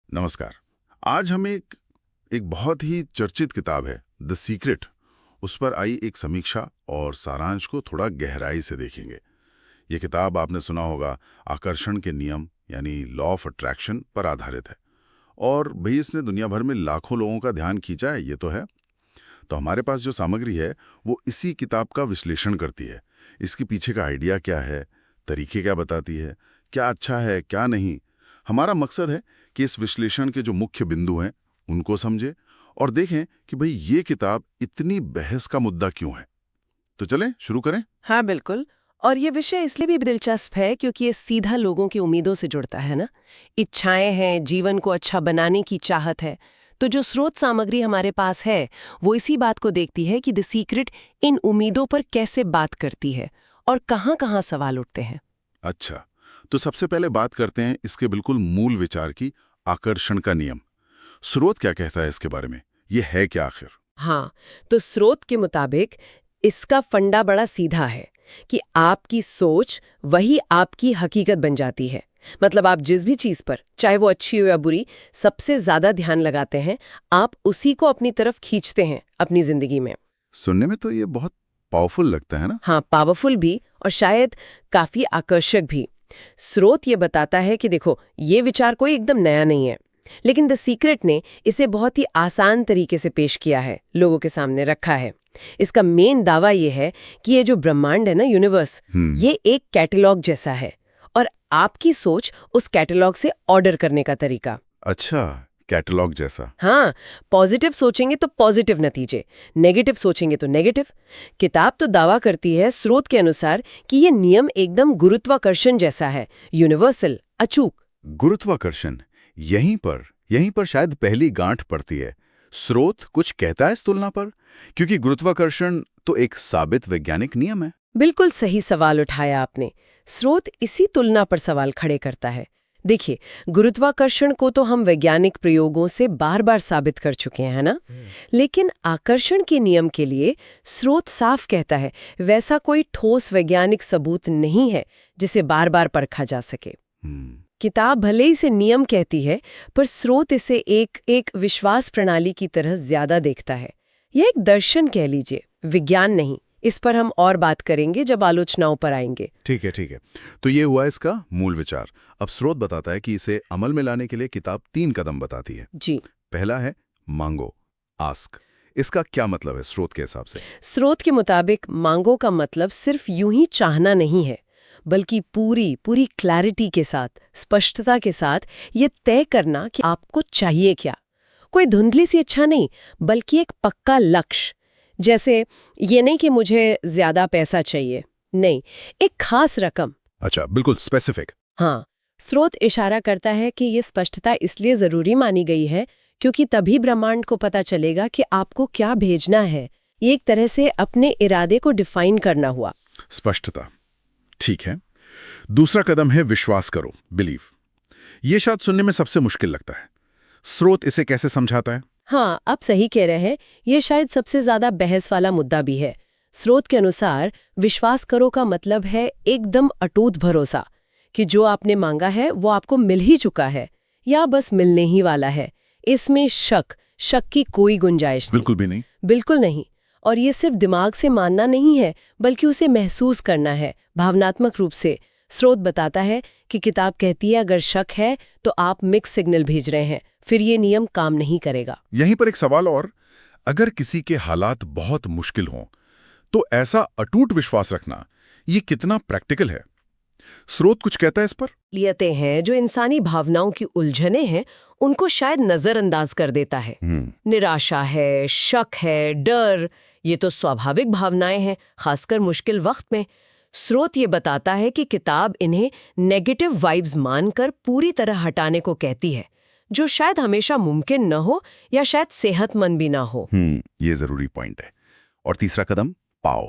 नमस्कार। आज हम एक एक बहुत ही चर्चित किताब है द सीक्रेट, उस पर आई एक समीक्षा और सारांश को थोड़ा गहराई से देखेंगे। ये किताब आपने सुना होगा, आकर्षण के नियम यानी लॉ ऑफ अट्रैक्शन पर आधारित है। और भाई इसने दुनिया भर में लाखों लोगों का ध्यान खींचा है, ये तो है। तो हमारे पास जो सामग्री है वो इसी किताब का विश्लेषण करती है। इसके पीछे का आइडिया क्या है, तरीके क्या बताती है, क्या अच्छा है क्या नहीं। हमारा मकसद है कि इस विश्लेषण के जो मुख्य बिंदु हैं उनको समझें और देखें कि भाई ये किताब इतनी बहस का मुद्दा क्यों है। तो चलें शुरू करें। हाँ बिल्कुल। और ये विषय इसलिए भी दिलचस्प है क्योंकि ये सीधा लोगों की उम्मीदों से जुड़ता है ना। इच्छाएं हैं, जीवन को अच्छा बनाने की चाहत है। तो जो स्रोत सामग्री हमारे पास है वो इसी बात को देखती है कि द सीक्रेट इन उम्मीदों पर कैसे बात करती है और कहाँ-कहाँ सवाल उठते हैं। अच्छा, तो सबसे पहले बात करते हैं इसके बिल्कुल मूल विचार की, आकर्षण का नियम। स्रोत क्या कहता है इसके बारे में, ये है क्या आखिर? हाँ, तो स्रोत के मुताबिक इसका फंडा बड़ा सीधा है कि आपकी सोच वही आपकी हकीकत बन जाती है। मतलब आप जिस भी चीज पर, चाहे वो अच्छी हो या बुरी, सबसे ज्यादा ध्यान लगाते हैं, आप उसी को अपनी तरफ खींचते हैं अपनी जिंदगी में। सुनने में तो ये बहुत पावरफुल लगता है ना। हाँ, पावरफुल भी और शायद काफी आकर्षक भी। स्रोत ये बताता है कि देखो, ये विचार कोई एकदम नया नहीं है, लेकिन द सीक्रेट ने इसे बहुत ही आसान तरीके से पेश किया है, लोगों के सामने रखा है। इसका मेन दावा ये है कि ये जो ब्रह्मांड है ना, यूनिवर्स, ये एक कैटलॉग जैसा है और आपकी सोच उस कैटलॉग से ऑर्डर करने का तरीका। अच्छा, कैटलॉग जैसा। हाँ, पॉजिटिव सोचेंगे तो पॉजिटिव नतीजे, नेगेटिव सोचेंगे तो नेगेटिव। किताब तो दावा करती है स्रोत के अनुसार कि ये नियम एकदम गुरुत्वाकर्षण जैसा है, यूनिवर्सल, अचूक। गुरुत्वाकर्षण, यहीं पर शायद पहली गांठ पड़ती है। स्रोत कुछ कहता है इस तुलना पर, क्योंकि गुरुत्वाकर्षण तो एक साबित वैज्ञानिक नियम है। बिल्कुल सही सवाल उठाया आपने। स्रोत इसी तुलना पर सवाल खड़े करता है। देखिए, गुरुत्वाकर्षण को तो हम वैज्ञानिक प्रयोगों से बार बार साबित कर चुके हैं ना, लेकिन आकर्षण के नियम के लिए स्रोत साफ कहता है वैसा कोई ठोस वैज्ञानिक सबूत नहीं है जिसे बार बार परखा जा सके। किताब भले ही इसे नियम कहती है, पर स्रोत इसे एक विश्वास प्रणाली की तरह ज्यादा देखता है। यह एक दर्शन कह लीजिए, विज्ञान नहीं। इस पर हम और बात करेंगे जब आलोचनाओं पर आएंगे। ठीक है। तो ये हुआ इसका मूल विचार। अब स्रोत बताता है कि इसे अमल में लाने के लिए किताब 3 कदम बताती है। जी। पहला है मांगो, आस्क। इसका क्या मतलब है स्रोत के हिसाब से? स्रोत के मुताबिक मांगो का मतलब सिर्फ यूं ही चाहना नहीं है, बल्कि पूरी क्लैरिटी के साथ, स्पष्टता के साथ ये तय करना कि आपको चाहिए क्या। कोई धुंधली सी इच्छा नहीं, बल्कि एक पक्का लक्ष्य। जैसे ये नहीं कि मुझे ज्यादा पैसा चाहिए, नहीं, एक खास रकम। अच्छा, बिल्कुल स्पेसिफिक। हाँ, स्रोत इशारा करता है कि ये स्पष्टता इसलिए जरूरी मानी गई है क्योंकि तभी ब्रह्मांड को पता चलेगा कि आपको क्या भेजना है। ये एक तरह से अपने इरादे को डिफाइन करना हुआ। स्पष्टता, ठीक है। दूसरा कदम है विश्वास करो, बिलीव। ये शायद सुनने में सबसे मुश्किल लगता है। स्रोत इसे कैसे समझाता है? हाँ, आप सही कह रहे हैं। ये शायद सबसे ज्यादा बहस वाला मुद्दा भी है। स्रोत के अनुसार विश्वास करो का मतलब है एकदम अटूट भरोसा कि जो आपने मांगा है वो आपको मिल ही चुका है या बस मिलने ही वाला है। इसमें शक की कोई गुंजाइश नहीं। बिल्कुल भी नहीं। बिल्कुल नहीं। और ये सिर्फ दिमाग से मानना नहीं है, बल्कि उसे महसूस करना है, भावनात्मक रूप से। स्रोत बताता है कि किताब कहती है अगर शक है तो आप मिक्स सिग्नल भेज रहे हैं, फिर ये नियम काम नहीं करेगा। यहीं पर एक सवाल और, अगर किसी के हालात बहुत मुश्किल हों तो ऐसा अटूट विश्वास रखना ये कितना प्रैक्टिकल है? स्रोत कुछ कहता है इस पर? लियते हैं जो इंसानी भावनाओं की उलझने हैं उनको शायद नजरअंदाज कर देता है। निराशा है, शक है, डर, ये तो स्वाभाविक भावनाएं हैं, खासकर मुश्किल वक्त में। स्रोत ये बताता है कि किताब इन्हें नेगेटिव वाइब्स मानकर पूरी तरह हटाने को कहती है, जो शायद हमेशा मुमकिन न हो या शायद सेहतमंद भी ना हो। ये जरूरी पॉइंट है। और तीसरा कदम, पाओ।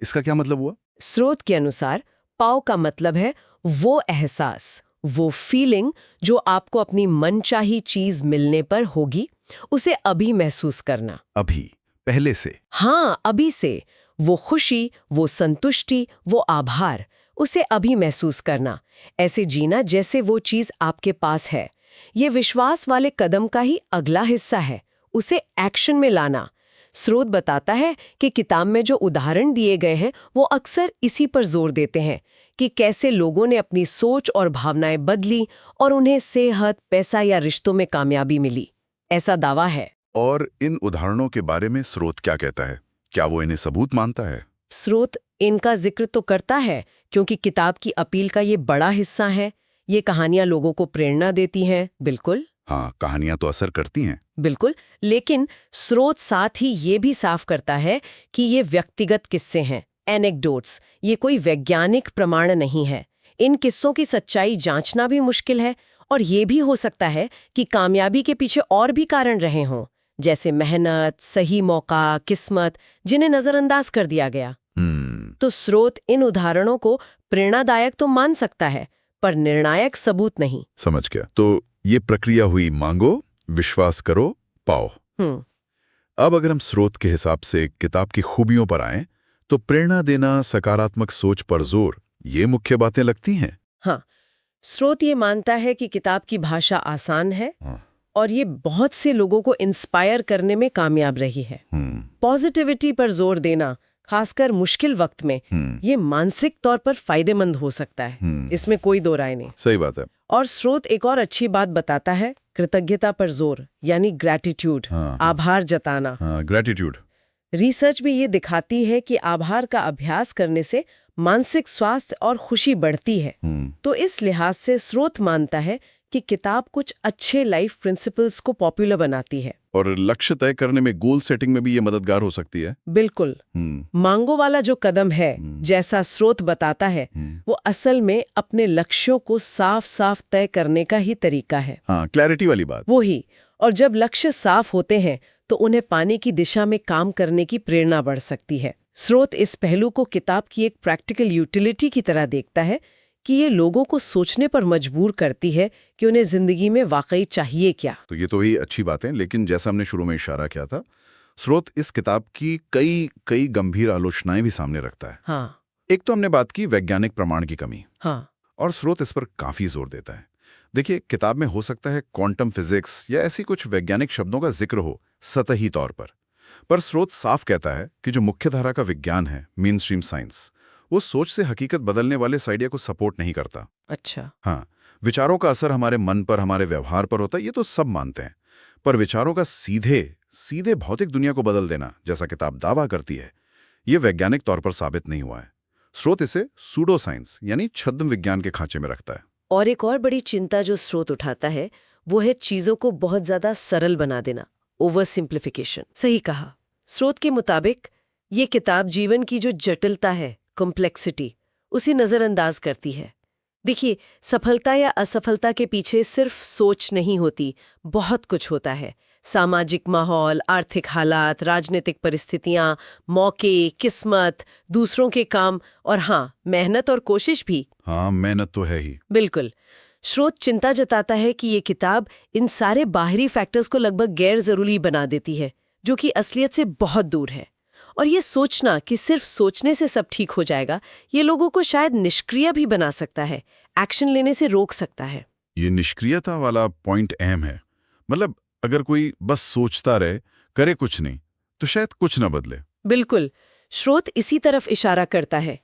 इसका क्या मतलब हुआ? स्रोत के अनुसार पाओ का मतलब है वो एहसास, वो फीलिंग जो आपको अपनी मनचाही चीज मिलने पर होगी, उसे अभी महसूस करना। अभी, पहले से? हाँ, अभी से। वो खुशी, वो संतुष्टि, वो आभार, उसे अभी महसूस करना। ऐसे जीना जैसे वो चीज आपके पास है, ये विश्वास वाले कदम का ही अगला हिस्सा है, उसे एक्शन में लाना। स्रोत बताता है कि किताब में जो उदाहरण दिए गए हैं वो अक्सर इसी पर जोर देते हैं कि कैसे लोगों ने अपनी सोच और भावनाएं बदली और उन्हें सेहत, पैसा या रिश्तों में कामयाबी मिली, ऐसा दावा है। और इन उदाहरणों के बारे में स्रोत क्या कहता है? क्या वो इन्हें सबूत मानता है? स्रोत इनका जिक्र तो करता है क्योंकि किताब की अपील का ये बड़ा हिस्सा है। ये कहानियां लोगों को प्रेरणा देती हैं, बिल्कुल। हाँ, कहानियां तो असर करती हैं। बिल्कुल, लेकिन स्रोत साथ ही ये भी साफ करता है कि ये व्यक्तिगत किस्से हैं, एनेक्डोट्स। ये कोई वैज्ञानिक प्रमाण नहीं है। इन किस्सों की सच्चाई जांचना भी मुश्किल है और ये भी हो सकता है कि कामयाबी के पीछे और भी कारण रहे हों, जैसे मेहनत, सही मौका, किस्मत, जिन्हें नजरअंदाज कर दिया गया। तो स्रोत इन उदाहरणों को प्रेरणादायक तो मान सकता है, पर निर्णायक सबूत नहीं। समझ गया। तो ये प्रक्रिया हुई मांगो, विश्वास करो, पाओ। अब अगर हम स्रोत के हिसाब से किताब की खूबियों पर आएं, तो प्रेरणा देना, सकारात्मक सोच पर जोर, ये मुख्य बातें लगती हैं। हाँ, स्रोत ये मानता है कि किताब की भाषा आसान है और ये बहुत से लोगों को इंस्पायर करने में कामयाब रही है। पॉजिटिविटी पर जोर देना, खासकर मुश्किल वक्त में, ये मानसिक तौर पर फायदेमंद हो सकता है। इसमें कोई दो राय नहीं। सही बात है। और स्रोत एक और अच्छी बात बताता है, कृतज्ञता पर जोर, यानी ग्रैटिट्यूड, आभार जताना। ग्रैटिट्यूड। रिसर्च भी ये दिखाती है कि आभार का अभ्यास करने से मानसिक स्वास्थ्य और खुशी बढ़ती है। तो इस लिहाज से स्रोत मानता है कि किताब कुछ अच्छे लाइफ प्रिंसिपल्स को पॉपुलर बनाती है। और लक्ष्य तय करने में, गोल सेटिंग में भी ये मददगार हो सकती है। बिल्कुल। मांगो वाला जो कदम है, जैसा स्रोत बताता है, वो असल में अपने लक्ष्यों को साफ साफ तय करने का ही तरीका है। हाँ, क्लैरिटी वाली बात। वो ही। और जब लक्ष्य साफ होते हैं तो उन्हें पाने की दिशा में काम करने की प्रेरणा बढ़ सकती है। स्रोत इस पहलू को किताब की एक प्रैक्टिकल यूटिलिटी की तरह देखता है कि ये लोगों को सोचने पर मजबूर करती है कि उन्हें जिंदगी में वाकई चाहिए क्या। तो ये तो ही अच्छी बात है, लेकिन जैसा हमने शुरू में इशारा किया था, स्रोत इस किताब की कई गंभीर आलोचनाएं भी सामने रखता है। हाँ। एक तो हमने बात की वैज्ञानिक प्रमाण की कमी। हाँ। और स्रोत इस पर काफी जोर देता है। देखिए, किताब में हो सकता है क्वांटम फिजिक्स या ऐसी कुछ वैज्ञानिक शब्दों का जिक्र हो सतही तौर पर स्रोत साफ कहता है कि जो मुख्यधारा का विज्ञान है, मेन स्ट्रीम साइंस, वो सोच से हकीकत बदलने वाले इस आइडिया को सपोर्ट नहीं करता। अच्छा। हाँ, विचारों का असर हमारे मन पर, हमारे व्यवहार पर होता है, ये तो सब मानते हैं, पर विचारों का सीधे भौतिक दुनिया को बदल देना, जैसा किताब दावा करती है, ये वैज्ञानिक तौर पर साबित नहीं हुआ है। स्रोत इसे सूडो साइंस यानी छद्म विज्ञान के खांचे में रखता है। और एक और बड़ी चिंता जो स्रोत उठाता है वो है चीजों को बहुत ज्यादा सरल बना देना, ओवर सिंप्लीफिकेशन। सही कहा। स्रोत के मुताबिक ये किताब जीवन की जो जटिलता है, कॉम्प्लेक्सिटी, उसे नजरअंदाज करती है। देखिए, सफलता या असफलता के पीछे सिर्फ सोच नहीं होती, बहुत कुछ होता है। सामाजिक माहौल, आर्थिक हालात, राजनीतिक परिस्थितियां, मौके, किस्मत, दूसरों के काम और हाँ, मेहनत और कोशिश भी। हाँ, मेहनत तो है ही। बिल्कुल। स्रोत चिंता जताता है कि ये किताब इन सारे बाहरी फैक्टर्स को लगभग गैर जरूरी बना देती है, जो कि असलियत से बहुत दूर है। और ये सोचना कि सिर्फ सोचने से सब ठीक हो जाएगा, ये लोगों को शायद निष्क्रिय भी बना सकता है, एक्शन लेने से रोक सकता है। ये निष्क्रियता वाला पॉइंट अहम है। मतलब अगर कोई बस सोचता रहे, करे कुछ नहीं, तो शायद कुछ ना बदले। बिल्कुल। स्रोत इसी तरफ इशारा करता है।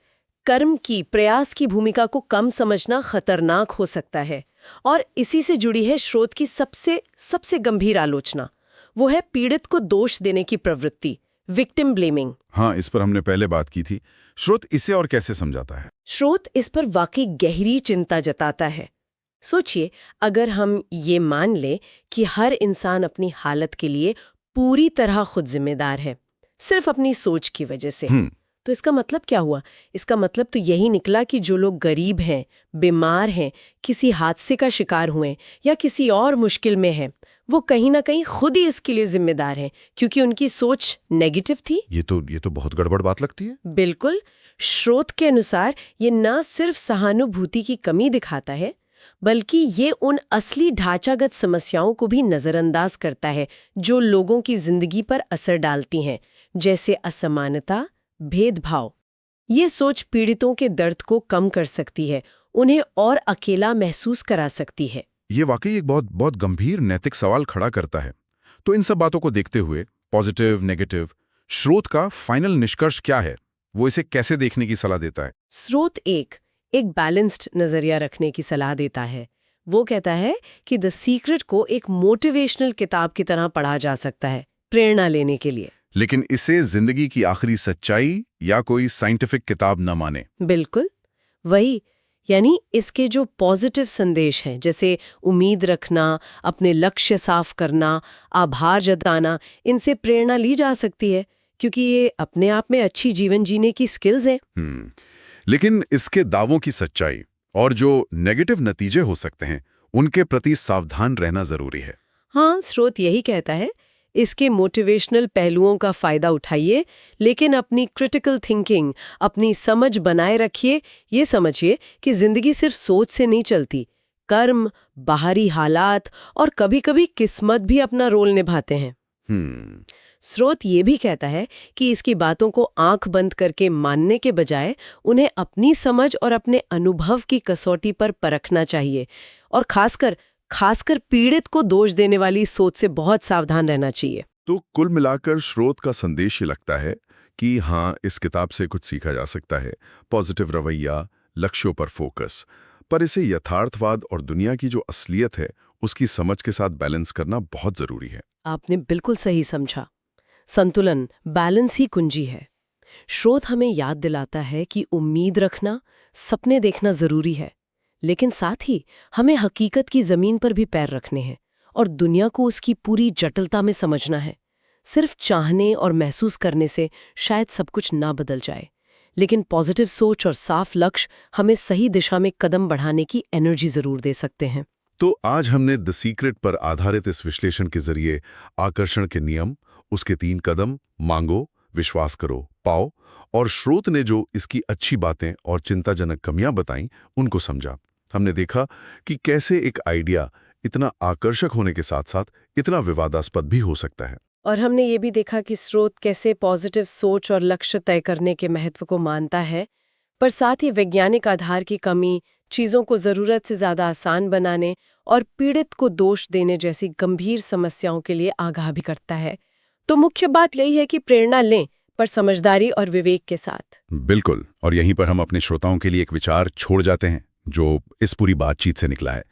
कर्म की, प्रयास की भूमिका को कम समझना खतरनाक हो सकता है। और इसी से जुड़ी है स्रोत की सबसे गंभीर आलोचना। वो है पीड़ित को दोष देने की प्रवृत्ति, विक्टिम ब्लेमिंग। हाँ, इस पर हमने पहले बात की थी। स्रोत इसे और कैसे समझाता है? स्रोत इस पर वाकई गहरी चिंता जताता है। सोचिए, अगर हम ये मान लें कि हर इंसान अपनी हालत के लिए पूरी तरह खुद जिम्मेदार है, सिर्फ अपनी सोच की वजह से, तो इसका मतलब क्या हुआ? इसका मतलब तो यही निकला कि जो लोग गरीब हैं, बीमार हैं, किसी हादसे का शिकार हुए या किसी और मुश्किल में हैं, वो कहीं ना कहीं खुद ही इसके लिए जिम्मेदार हैं, क्योंकि उनकी सोच नेगेटिव थी। ये तो बहुत गड़बड़ बात लगती है। बिल्कुल। स्रोत के अनुसार ये न सिर्फ सहानुभूति की कमी दिखाता है, बल्कि ये उन असली ढांचागत समस्याओं को भी नजरअंदाज करता है जो लोगों की जिंदगी पर असर डालती हैं, जैसे असमानता, भेदभाव। ये सोच पीड़ितों के दर्द को कम कर सकती है, उन्हें और अकेला महसूस करा सकती है। ये वाकई एक बहुत बहुत गंभीर नैतिक सवाल खड़ा करता है। तो इन सब बातों को देखते हुए पॉजिटिव, नेगेटिव, स्रोत का फाइनल निष्कर्ष क्या है? वो इसे कैसे देखने की सलाह देता है? स्रोत एक बैलेंस्ड नजरिया रखने की सलाह देता है। वो कहता है कि द सीक्रेट को एक मोटिवेशनल किताब की तरह पढ़ा जा सकता है, प्रेरणा लेने के लिए। लेकिन इसे जिंदगी की आखिरी सच्चाई या कोई साइंटिफिक किताब न माने। बिल्कुल वही, यानी इसके जो पॉजिटिव संदेश हैं, जैसे उम्मीद रखना, अपने लक्ष्य साफ करना, आभार जताना, इनसे प्रेरणा ली जा सकती है, क्योंकि ये अपने आप में अच्छी जीवन जीने की स्किल्स हैं। लेकिन इसके दावों की सच्चाई और जो नेगेटिव नतीजे हो सकते हैं, उनके प्रति सावधान रहना जरूरी है। हाँ, स्रोत यही कहता है, इसके मोटिवेशनल पहलुओं का फायदा उठाइए, लेकिन अपनी क्रिटिकल थिंकिंग, अपनी समझ बनाए रखिए। ये समझिए कि जिंदगी सिर्फ सोच से नहीं चलती, कर्म, बाहरी हालात और कभी-कभी किस्मत भी अपना रोल निभाते हैं। स्रोत ये भी कहता है कि इसकी बातों को आंख बंद करके मानने के बजाय उन्हें अपनी समझ और अपने अनुभव की कसौटी पर परखना चाहिए, और खासकर पीड़ित को दोष देने वाली सोच से बहुत सावधान रहना चाहिए। तो कुल मिलाकर स्रोत का संदेश ये लगता है कि हाँ, इस किताब से कुछ सीखा जा सकता है। पॉजिटिव रवैया, लक्ष्यों पर फोकस, पर इसे यथार्थवाद और दुनिया की जो असलियत है उसकी समझ के साथ बैलेंस करना बहुत जरूरी है। आपने बिल्कुल सही समझा। संतुलन, बैलेंस ही कुंजी है। स्रोत हमें याद दिलाता है कि उम्मीद रखना, सपने देखना जरूरी है, लेकिन साथ ही हमें हकीकत की जमीन पर भी पैर रखने हैं और दुनिया को उसकी पूरी जटिलता में समझना है। सिर्फ चाहने और महसूस करने से शायद सब कुछ ना बदल जाए, लेकिन पॉजिटिव सोच और साफ लक्ष्य हमें सही दिशा में कदम बढ़ाने की एनर्जी जरूर दे सकते हैं। तो आज हमने द सीक्रेट पर आधारित इस विश्लेषण के जरिए आकर्षण के नियम, उसके 3 कदम, मांगो, विश्वास करो, पाओ, और स्रोत ने जो इसकी अच्छी बातें और चिंताजनक कमियां बताईं, उनको समझा। हमने देखा कि कैसे एक आइडिया इतना आकर्षक होने के साथ साथ इतना विवादास्पद भी हो सकता है। और हमने ये भी देखा कि स्रोत कैसे पॉजिटिव सोच और लक्ष्य तय करने के महत्व को मानता है, पर साथ ही वैज्ञानिक आधार की कमी, चीज़ों को ज़रूरत से ज़्यादा आसान बनाने और पीड़ित को दोष देने जैसी गंभीर समस्याओं के लिए आगाह भी करता है। तो मुख्य बात यही है कि प्रेरणा लें, पर समझदारी और विवेक के साथ। बिल्कुल, और यहीं पर हम अपने श्रोताओं के लिए एक विचार छोड़ जाते हैं जो इस पूरी बातचीत से निकला है,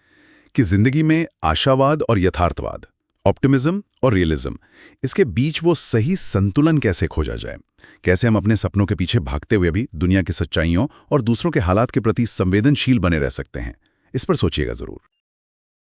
कि जिंदगी में आशावाद और यथार्थवाद, ऑप्टिमिज्म और रियलिज्म, इसके बीच वो सही संतुलन कैसे खोजा जाए, कैसे हम अपने सपनों के पीछे भागते हुए भी दुनिया की सच्चाइयों और दूसरों के हालात के प्रति संवेदनशील बने रह सकते हैं। इस पर सोचिएगा जरूर।